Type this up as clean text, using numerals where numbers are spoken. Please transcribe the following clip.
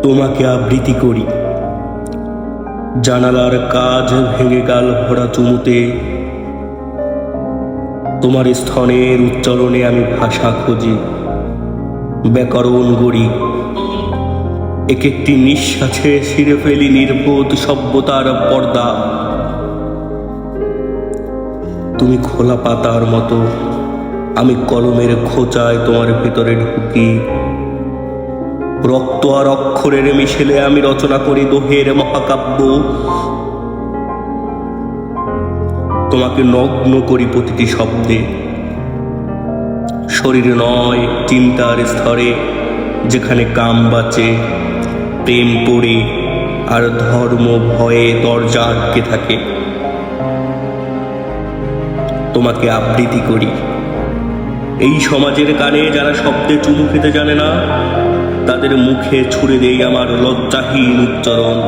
তোমাকে আবৃত্তি করি। জানালার কাজ ভেঙে গাল ভরা চুমুতে, তোমার স্থনের উচ্চারণে আমি ভাষা খুঁজি, ব্যাকরণ গড়ি। এক একটি নিঃশ্বাসে ছিঁড়ে ফেলি নির্বোধ সভ্যতার পর্দা। তুমি খোলা পাতার মতো, আমি কলমের খোঁচায় তোমার ভেতরে ঢুকি। রক্ত আর অক্ষরের মিশেলে আমি রচনা করি দোহের মহাকাব্য। তোমাকে নগ্ন করি প্রতিটি শব্দে, শরীর নয় চিন্তার স্তরে, যেখানে কাম বাঁচে, প্রেম পড়ে আর ধর্ম ভয়ে দরজা আটকে থাকে। তোমাকে আবৃত্তি করি এই সমাজের কানে যারা শব্দে চুমু খেতে জানে না, তাদের মুখে ছুড়ে দেই আমার লজ্জাহীন উচ্চারণ।